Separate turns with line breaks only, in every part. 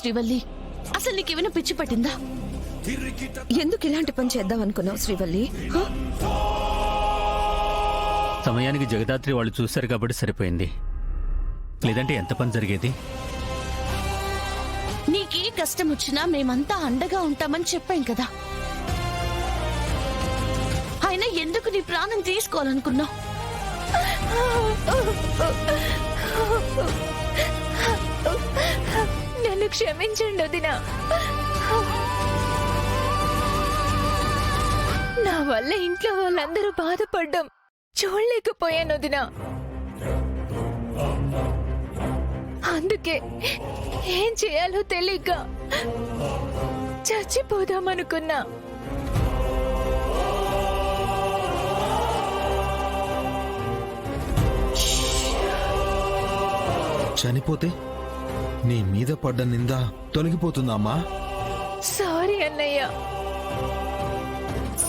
శ్రీవల్లి, అసలు నీకేమైనా పిచ్చి పట్టిందా?
ఎందుకు ఇలాంటి పని చేద్దాం అనుకున్నావు శ్రీవల్లి?
సమయానికి జగదాత్రి వాళ్ళు చూశారు కాబట్టి సరిపోయింది, లేదంటే ఎంత పని జరిగేది?
నీకే కష్టం వచ్చినా మేమంతా అండగా ఉంటామని చెప్పాం కదా. అయినా ఎందుకు నీ ప్రాణం తీసుకోవాలనుకున్నావు?
నన్ను క్షమించండి వదినా. నా వల్ల ఇంట్లో వాళ్ళందరూ బాధపడ్డం చూడలేకపోయాను వదినా. అందుకే ఏం చేయాలో తెలియక చచ్చిపోదామనుకున్నా.
చనిపోతే నీ మీద పడ్డ నింద తొలగిపోతుందమ్మా.
సారీ అన్నయ్య.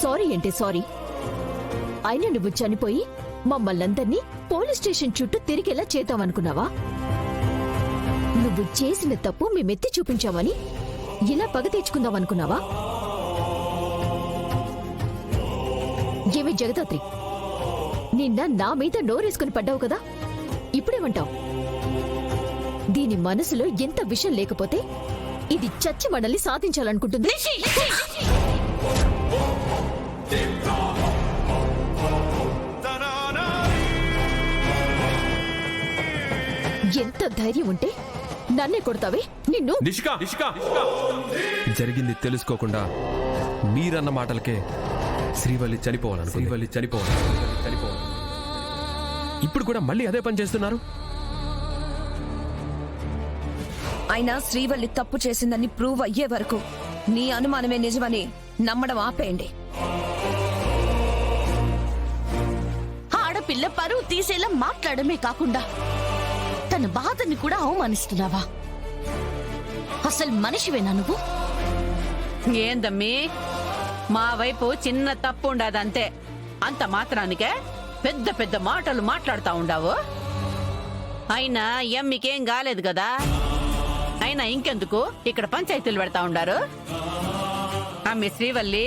సారీ అంటే సారీ. అయినా నువ్వు చనిపోయి మమ్మల్నందర్నీ పోలీస్ స్టేషన్ చుట్టూ తిరిగేలా చేద్దామనుకున్నావా? నువ్వు చేసిన తప్పు మేమెత్తి చూపించామని ఇలా పగ తెచ్చుకుందామనుకున్నావా? ఏమి జగదాత్రి, నిన్న నా మీద నోరేసుకుని పడ్డావు కదా, ఇప్పుడేమంటావు? దీని మనసులో ఎంత విషయం లేకపోతే ఇది చచ్చి మనల్ని సాధించాలనుకుంటుంది. ఎంత ధైర్యం ఉంటే నన్నే కొడతావే? నిన్ను
జరిగింది తెలుసుకోకుండా మీరన్న మాటలకే శ్రీవల్లి చనిపోవాలి. ఇప్పుడు కూడా మళ్ళీ అదే పని చేస్తున్నారు.
అయినా శ్రీవల్లి తప్పు చేసిందని ప్రూవ్ అయ్యే వరకు నీ అనుమానమే నిజమని నమ్మడం ఆపేయండి.
ఆడపిల్ల పరువు తీసేలా మాట్లాడమే కాకుండా తన బాధని కూడా అవమానిస్తున్నావా? అసలు మనిషివేనా నువ్వు?
ఏందమ్మీ, మా వైపు చిన్న తప్పు ఉండదంతే, అంత మాత్రానికే పెద్ద పెద్ద మాటలు మాట్లాడుతా ఉండావు. అయినా ఎమ్మికేం కాలేదు కదా. అయినా ఇంకెందుకు ఇక్కడ పంచాయతీలు పెడతా ఉండారు? అమ్మి శ్రీవల్లి,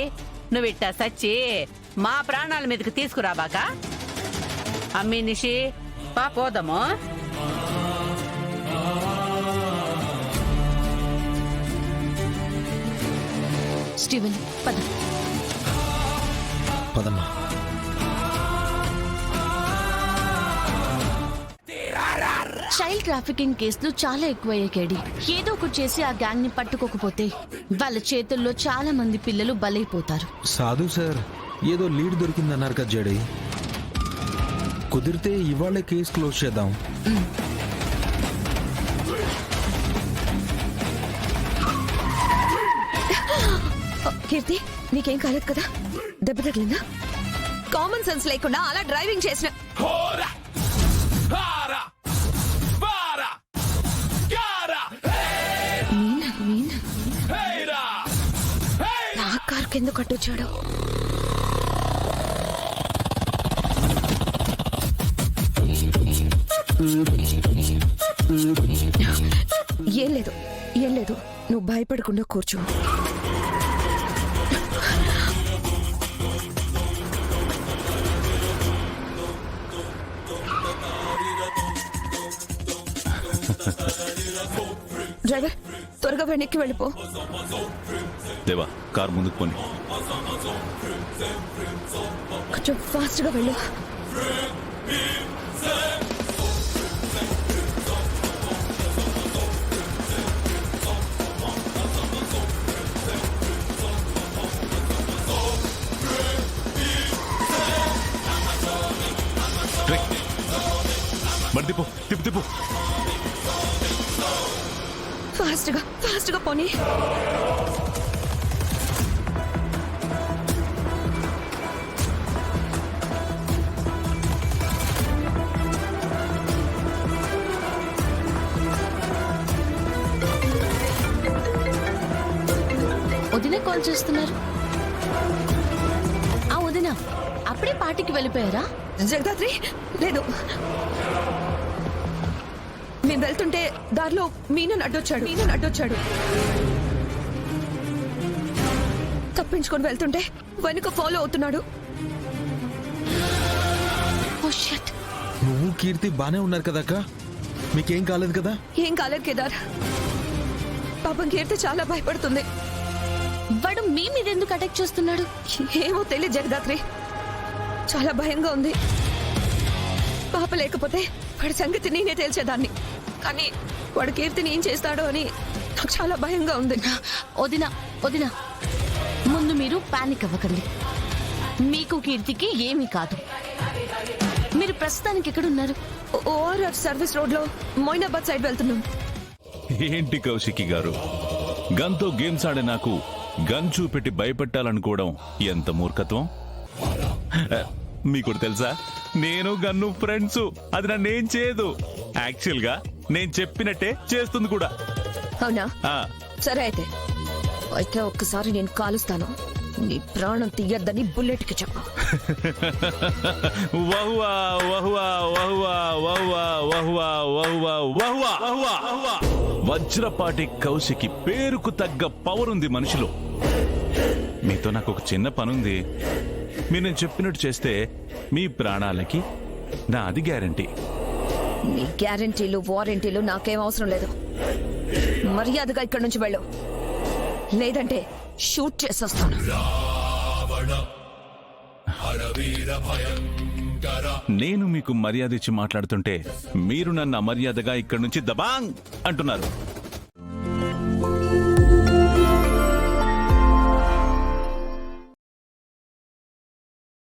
నువ్విట్టా సచ్చి మా ప్రాణాల మీదకి తీసుకురాబాక. అమ్మి నిషి, పోదాము.
శ్రీవల్లి,
పదమ్మా.
చైల్డ్ ట్రాఫికింగ్ కేసులు చాలా ఎక్కువయ్యాయి. ఏదో ఒకటి చేసి ఆ గ్యాంగ్ ని పట్టుకోకపోతే వాళ్ళ చేతుల్లో చాలా మంది పిల్లలు బలైపోతారు.
సాధు సార్, ఏదో లీడ్ దొరికిందన్నారు కదా జడి. కుదిరితే ఇవాళే కేసు క్లోజ్ చేద్దాం.
కీర్తి, నీకేం కాలేదు కదా? దెబ్బ తగిలిందా? కామన్ సెన్స్ లేకుండా అలా డ్రైవింగ్ చేసిన నా కారు కింద కట్టొచ్చాడు. ఏం లేదు, నువ్వు భయపడకుండా కూర్చో. డ్రైవర్, త్వరగా వెనక్కి వెళ్ళిపో.
దేవా, కార్ ముందుకు పోని.
కొంచెం ఫాస్ట్ గా వెళ్ళు.
మరి తిప్పు తిప్పు తిప్పు.
ఫాస్ట్ గా పోనీ.
వదిన కాల్ చేస్తున్నారు. ఆ వదిన అప్పుడే పార్టీకి వెళ్ళిపోయారా?
జగదాత్రి, లేదు, మేము వెళ్తుంటే దారిలో మీనన్ అడ్డొచ్చాడు తప్పించుకొని వెళ్తుంటే వెనుక ఫాలో అవుతున్నాడు.
ఓ షట్.
నువ్వు కీర్తి బానే ఉన్నారు కదక్క, మీకేం కాలేదు కదా?
ఏం కాలేదు కేదార్. పాపం కీర్తి చాలా భయపడుతుంది.
వాడు మీ మీద ఎందుకు అటాక్ చేస్తున్నాడు?
ఏమో తెలియదు జగదాత్రి, చాలా భయంగా ఉంది. పాప లేకపోతే వాడి సంగతి నేనే తేల్చేదాన్ని, కానీ వాడు కీర్తిని ఏం చేస్తాడో అని నాకు చాలా భయంగా ఉంది.
వదినా ముందు మీరు పానిక్ అవ్వకండి. మీకు కీర్తికి ఏమీ కాదు. మీరు ప్రస్తుతానికి ఎక్కడున్నారు?
ఓఆర్ఎఫ్ సర్వీస్ రోడ్ లో మొయినాబాద్ సైడ్ వెళ్తున్నాం.
ఏంటి కౌశికి గారు, గన్తో గేమ్స్ ఆడే నాకు గన్ చూపెట్టి భయపెట్టాలనుకోవడం ఎంత మూర్ఖత్వం. మీకు తెలుసా, నేను గన్ను ఫ్రెండ్స్. అది నన్నేం చేయదు. యాక్చువల్ గా నేను చెప్పినట్టే చేస్తుంది కూడా.
అవునా?
ఆ,
సరే అయితే ఒక్కసారి నేను కాలుస్తాను, నీ ప్రాణం తీయద్దని బుల్లెట్ కి చెప్పు.
వహువా వహువా వహువా వహువా వహువా వహువా వహువా వహువా. వజ్రపాటి కౌశికి పేరుకు తగ్గ పవర్ ఉంది మనిషిలో. మీతో నాకు ఒక చిన్న పనుంది. మీరు నేను చెప్పినట్టు చేస్తే మీ ప్రాణాలకి నాది గ్యారంటీ.
నీ గ్యారంటీలు వారంటీలు నాకేం అవసరం లేదు. మర్యాదగా ఇక్కడి నుంచి వెళ్ళు, లేదంటే షూట్ చేసేస్తాను.
నేను మీకు మర్యాద ఇచ్చి మాట్లాడుతుంటే మీరు నన్ను అమర్యాదగా ఇక్కడి నుంచి దబాంగ్ అంటున్నారు.